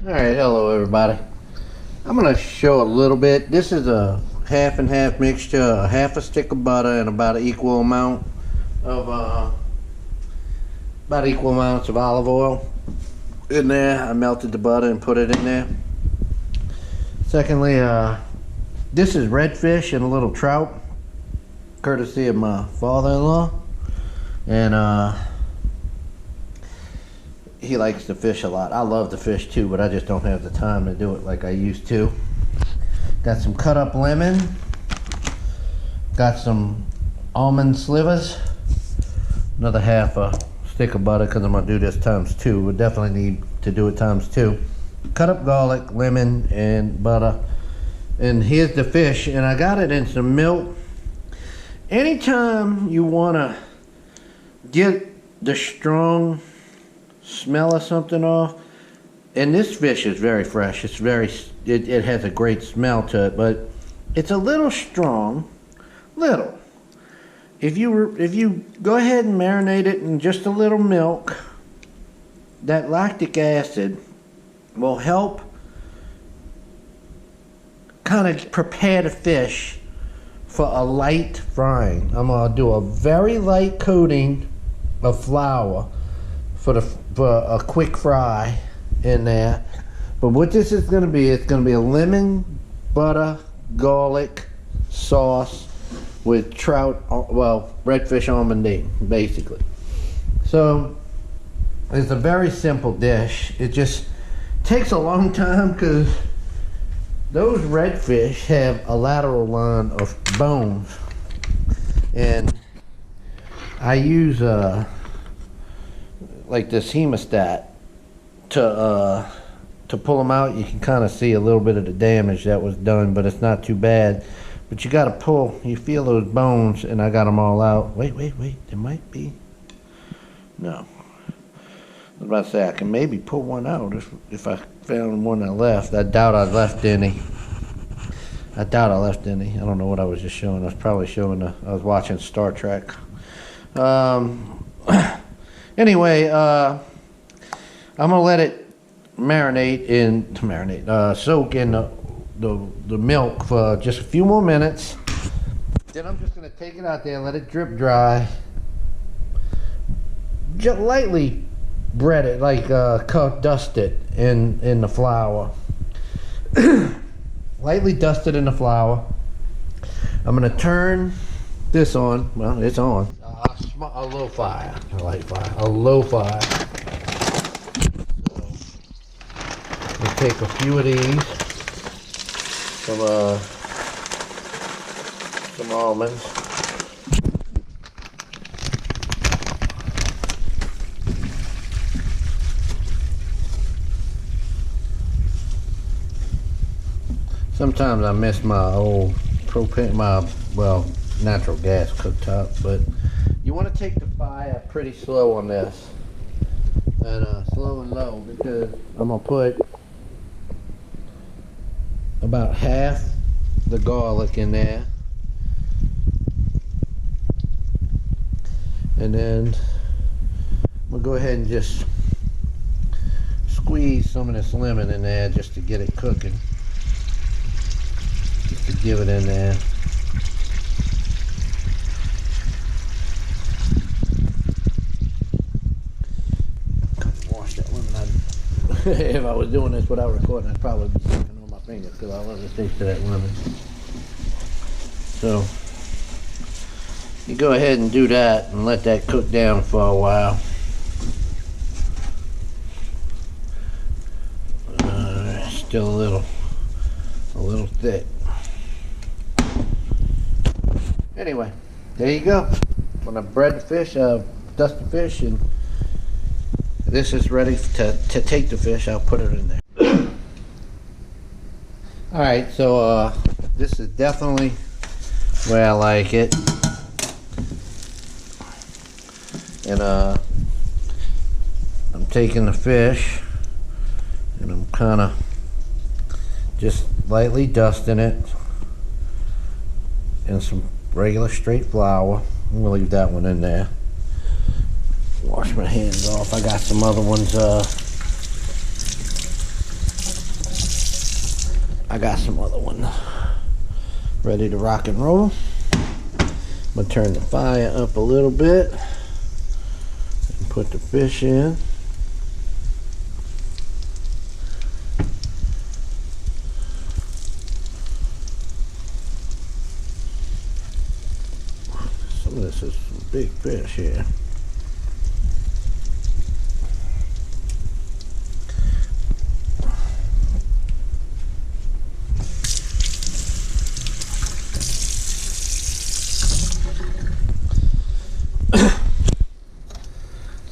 Alright, hello everybody. I'm going to show a little bit. This is a half and half mixture, a half a stick of butter and about an equal amount of equal amounts of olive oil in there. I melted the butter and put it in there. Secondly, this is redfish and a little trout, courtesy of my father-in-law, and he likes to fish a lot. I love to fish too, but I just don't have the time to do it like I used to. Got some cut up lemon. Got some almond slivers. Another half a stick of butter because I'm going to do this times two. We definitely need to do it times two. Cut up garlic, lemon, and butter. And here's the fish. And I got it in some milk. Anytime you want to get the strong smell of something off, and this fish is very fresh, it has a great smell to it, but it's a little strong. If you go ahead and marinate it in just a little milk, that lactic acid will help kind of prepare the fish for a light frying. I'm gonna do a very light coating of flour for a quick fry in there. But what this is going to be, it's going to be a lemon, butter, garlic sauce with trout, well, redfish almondine, basically. So it's a very simple dish. It just takes a long time because those redfish have a lateral line of bones, and I use like this hemostat to pull them out. You can kind of see a little bit of the damage that was done, but it's not too bad. But you got to pull, you feel those bones, and I got them all out. Wait, there might be, no. I was about to say I can maybe pull one out if I found one that left. I doubt I left any. I don't know what I was just showing. I was probably showing I was watching Star Trek. Anyway, I'm gonna let it soak in the milk for just a few more minutes. Then I'm just gonna take it out there and let it drip dry. Just lightly bread it, like dust it in the flour. Lightly dust it in the flour. I'm gonna turn this on. Well, it's on. A low fire. A light fire. A low fire. So, we'll take a few of these. Some almonds. Sometimes I miss my old propane, natural gas cooktop, but you want to take the fire pretty slow on this, and slow and low, because I'm gonna put about half the garlic in there, and then I'm gonna go ahead and just squeeze some of this lemon in there just to get it cooking, just to give it in there. If I was doing this without recording, I'd probably be sucking on my fingers because I love the taste of that lemon. So you go ahead and do that and let that cook down for a while. Still a little thick. Anyway, there you go. When I bread the fish, dust the fish, and this is ready to take the fish. I'll put it in there. Alright, so this is definitely where I like it. And I'm taking the fish and I'm kind of just lightly dusting it in some regular straight flour. I'm gonna leave that one in there. Wash my hands off. I got some other ones I got some other ones ready to rock and roll. I'm gonna turn the fire up a little bit and put the fish in. Some of this is some big fish here.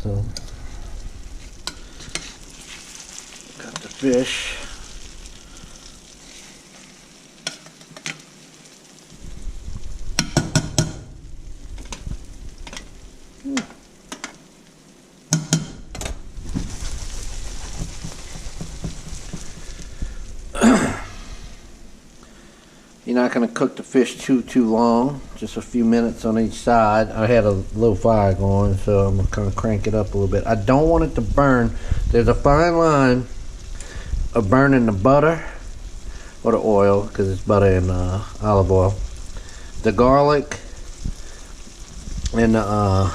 So, got the fish. You're not going to cook the fish too long, just a few minutes on each side. I had a low fire going, so I'm going to crank it up a little bit. I don't want it to burn. There's a fine line of burning the butter or the oil, because it's butter and olive oil, the garlic, and the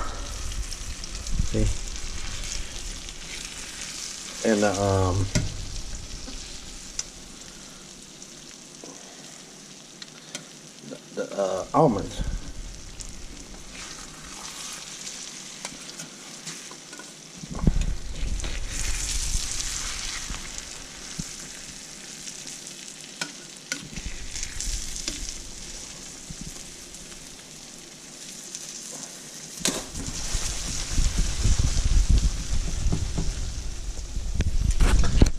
almonds.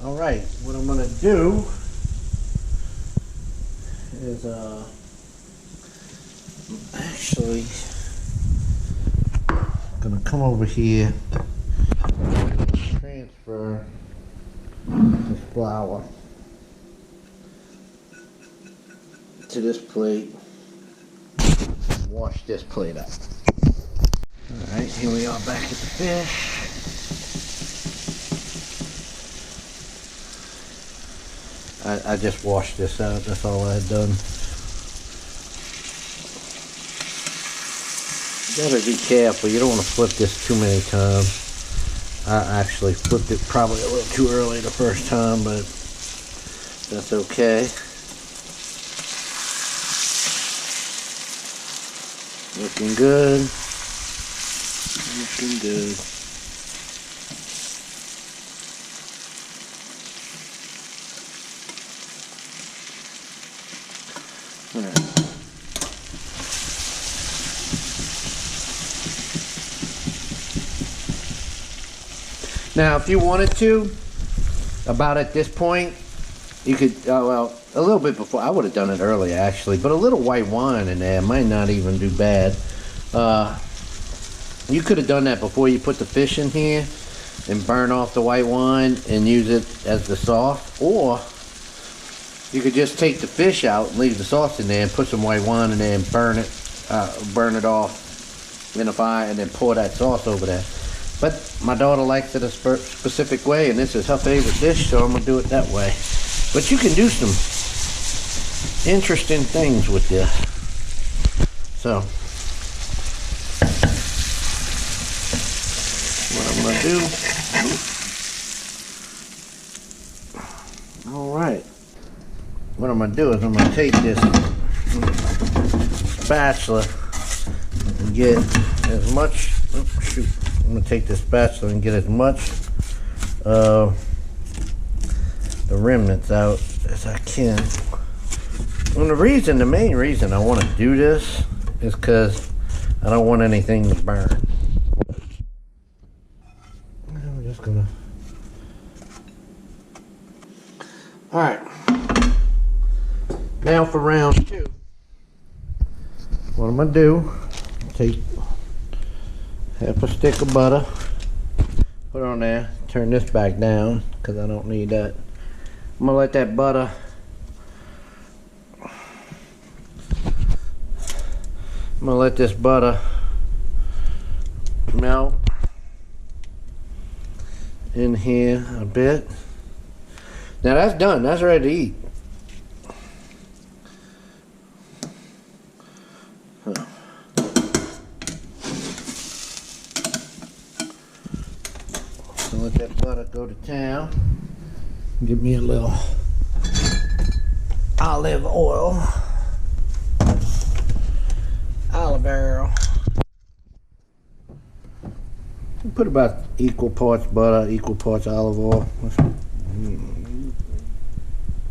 All right, what I'm gonna do is actually gonna come over here and transfer this flour to this plate. Wash this plate up. All right, here we are back at the fish. I just washed this out, that's all I had done. You gotta be careful, you don't want to flip this too many times. I actually flipped it probably a little too early the first time, but that's okay. Looking good. Looking good. All right. Now, if you wanted to, about at this point, you could, well, a little bit before, I would have done it earlier actually, but a little white wine in there might not even do bad. You could have done that before you put the fish in here and burn off the white wine and use it as the sauce, or you could just take the fish out and leave the sauce in there and put some white wine in there and burn it off in a fire and then pour that sauce over there. But my daughter likes it a specific way, and this is her favorite dish, so I'm gonna do it that way. But you can do some interesting things with this. So, what I'm gonna do, all right. What I'm gonna do is I'm gonna take this spatula and get as much, I'm gonna take this spatula and get as much of the remnants out as I can. And the main reason I want to do this is because I don't want anything to burn. I'm just gonna. All right. Now for round two. What I'm gonna do? Take half a stick of butter, put it on there, turn this back down because I don't need that. I'm gonna let that butter this butter melt in here a bit. Now that's done, that's ready to eat. Let that butter go to town. Give me a little olive oil. Olive oil. Put about equal parts butter, equal parts olive oil.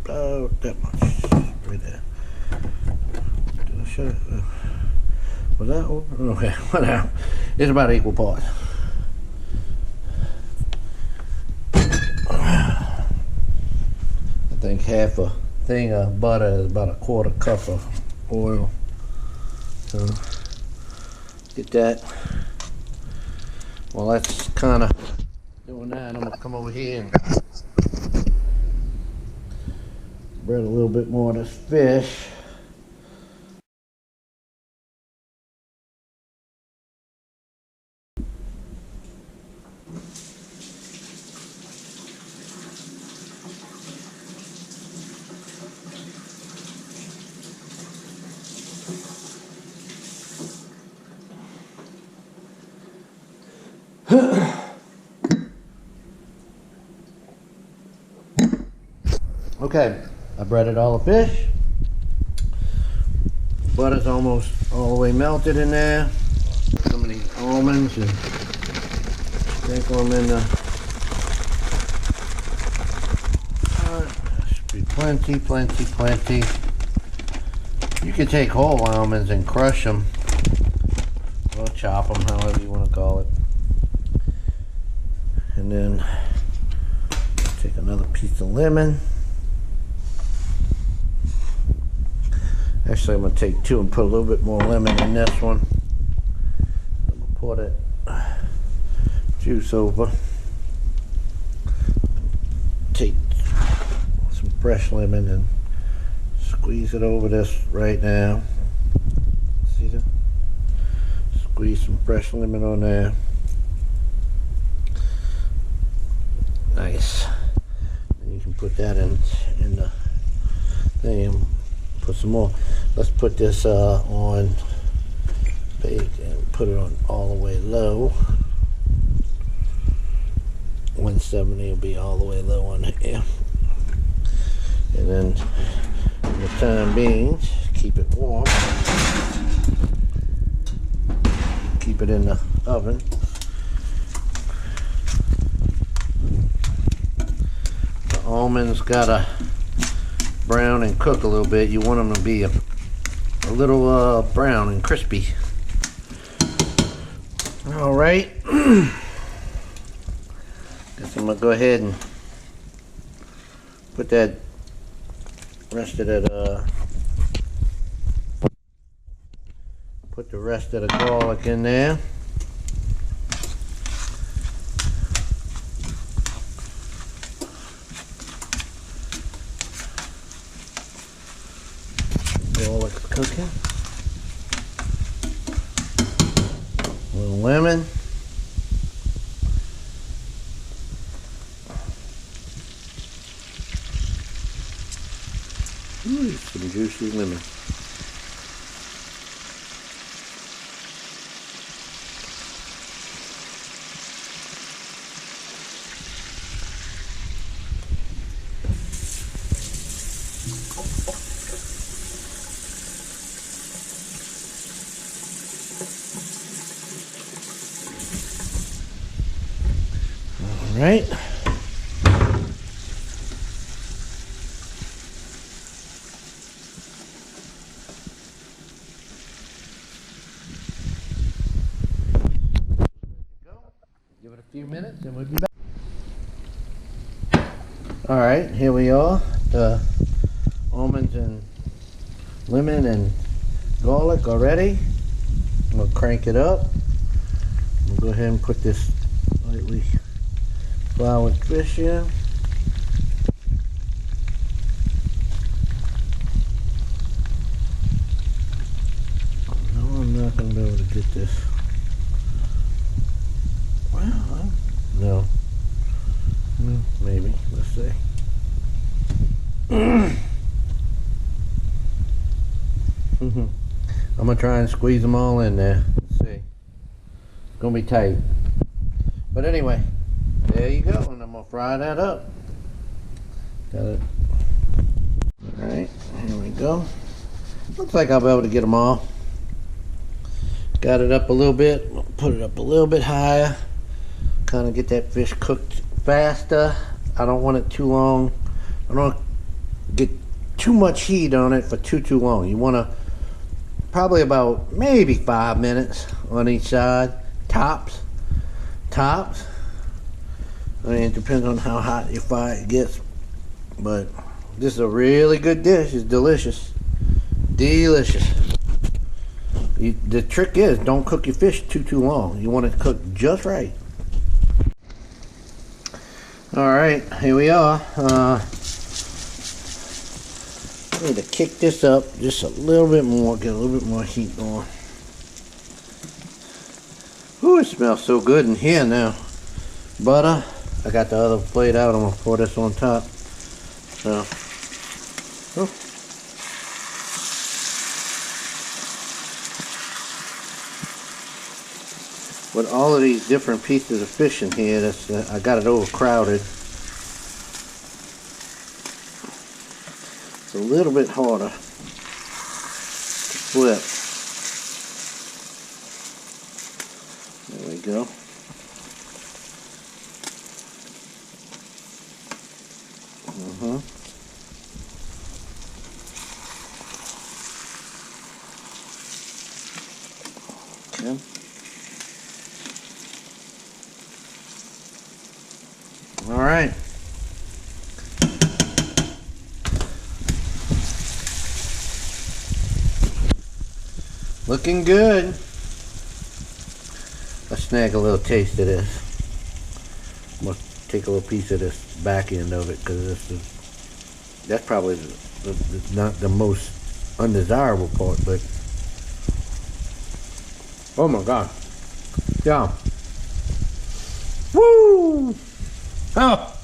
About that much. Right there. Was that over? Okay, whatever. It's about equal parts. I think half a thing of butter is about a quarter cup of oil. So get that. Well, that's kind of doing that. I'm gonna come over here and bread a little bit more of this fish. Okay, I breaded all the fish. Butter's almost all the way melted in there. Some of these almonds and sprinkle them in the. Should be plenty, plenty, plenty. You can take whole almonds and crush them, or chop them, however you want to call it. And then take another piece of lemon. Actually, I'm going to take two and put a little bit more lemon in this one. I'm going to pour that juice over. Take some fresh lemon and squeeze it over this right now. See that? Squeeze some fresh lemon on there. Nice. And you can put that in the thing. Put some more. Let's put this on bake and put it on all the way low. 170 will be all the way low on here. And then for the time being, keep it warm. Keep it in the oven. The almonds gotta brown and cook a little bit. You want them to be a little brown and crispy. All right. Guess I'm gonna go ahead and put that rest of that put the rest of the garlic in there. Garlic's cooking. A little lemon. Ooh, some juicy lemon. Right. Give it a few minutes and we'll be back. All right, here we are. The almonds and lemon and garlic are ready. I'm gonna crank it up. We'll go ahead and put this lightly floured fish in. No, I'm not going to be able to get this. Well, no. Maybe. Let's see. I'm going to try and squeeze them all in there. Let's see. It's going to be tight. But anyway, There you go, and I'm gonna fry that up. Got it. Alright, here we go. Looks like I'll be able to get them all. Got it up a little bit, put it up a little bit higher. Kind of get that fish cooked faster. I don't want it too long. I don't want to get too much heat on it for too long. You want to probably about maybe 5 minutes on each side. Tops. I mean, it depends on how hot your fire gets. But this is a really good dish. It's delicious. Delicious. The trick is don't cook your fish too long. You want it cooked just right. Alright, here we are. Need to kick this up just a little bit more, get a little bit more heat going. Ooh, it smells so good in here now. Butter. I got the other plate out. I'm gonna pour this on top. So, oh. With all of these different pieces of fish in here, that's I got it overcrowded. It's a little bit harder to flip. There we go. Okay. All right. Looking good. Let's snag a little taste of this. I'm gonna take a little piece of this back end of it because that's probably not the most undesirable part, but oh my god. Yeah. Woo! Oh!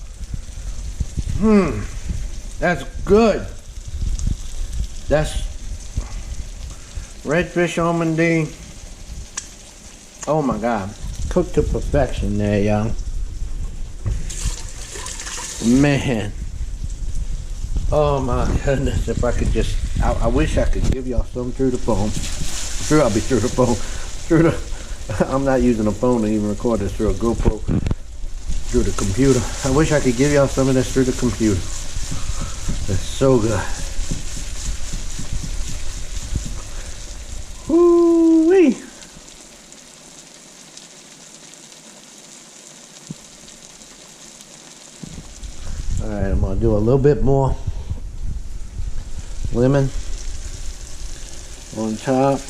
That's good. That's redfish almond. Oh my god. Cooked to perfection there, y'all. Man. Oh my goodness. If I could just, I wish I could give y'all some through the phone. Sure, I'll be through the phone. I'm not using a phone to even record this, through a GoPro, through the computer. I wish I could give y'all some of this through the computer. It's so good. Woo-wee. Alright, I'm gonna do a little bit more lemon on top.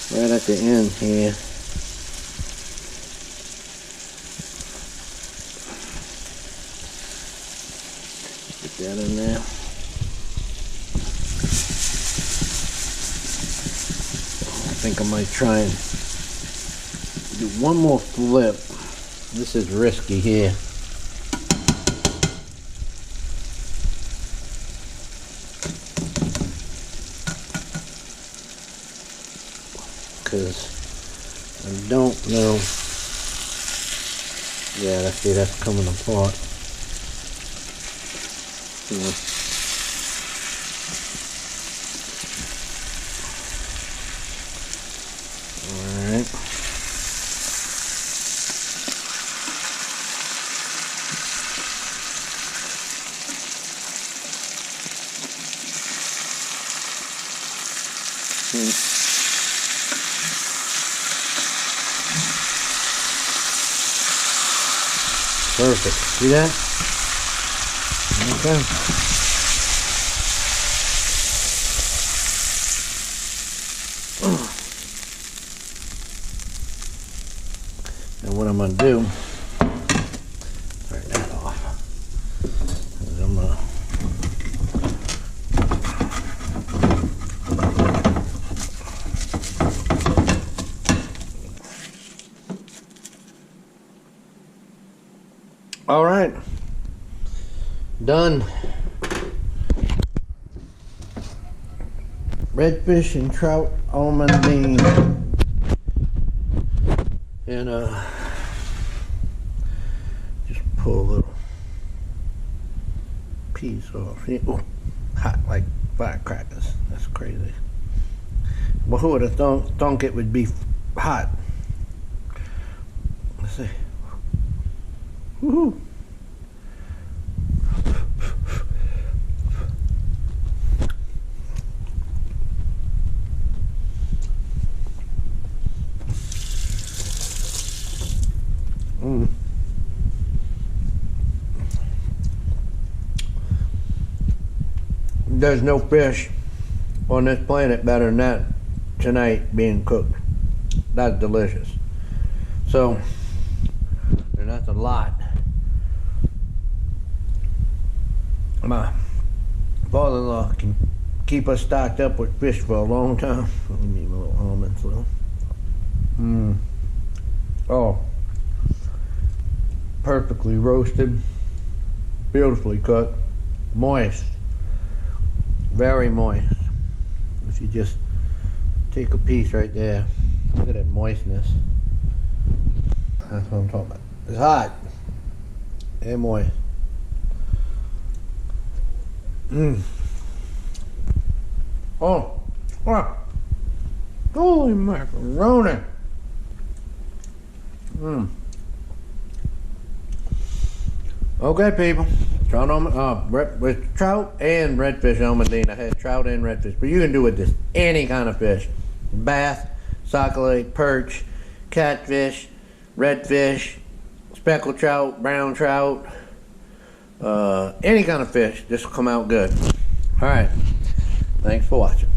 Right at the end here. Get that in there. I think I might try and do one more flip. This is risky here. Because I don't know. Yeah, that's coming apart. Alright. Perfect. See that? Okay. And what I'm going to do, turn that off, is I'm going to all right, done. Redfish and trout almond bean pull a little piece off. Ooh, hot like firecrackers. That's crazy. But who would have thunk it would be hot? Let's see. Woohoo! There's no fish on this planet better than that tonight being cooked. That's delicious. So, and that's a lot. My father-in-law can keep us stocked up with fish for a long time. Let me eat my little almonds though. Oh, perfectly roasted, beautifully cooked, moist, very moist. If you just take a piece right there, look at that moistness. That's what I'm talking about. It's hot and moist. Oh, wow. Holy macaroni. Okay, people. Trout with trout and redfish almondine. I had trout and redfish, but you can do with this any kind of fish: bass, sockeye, perch, catfish, redfish, speckled trout, brown trout, any kind of fish. This will come out good. All right. Thanks for watching.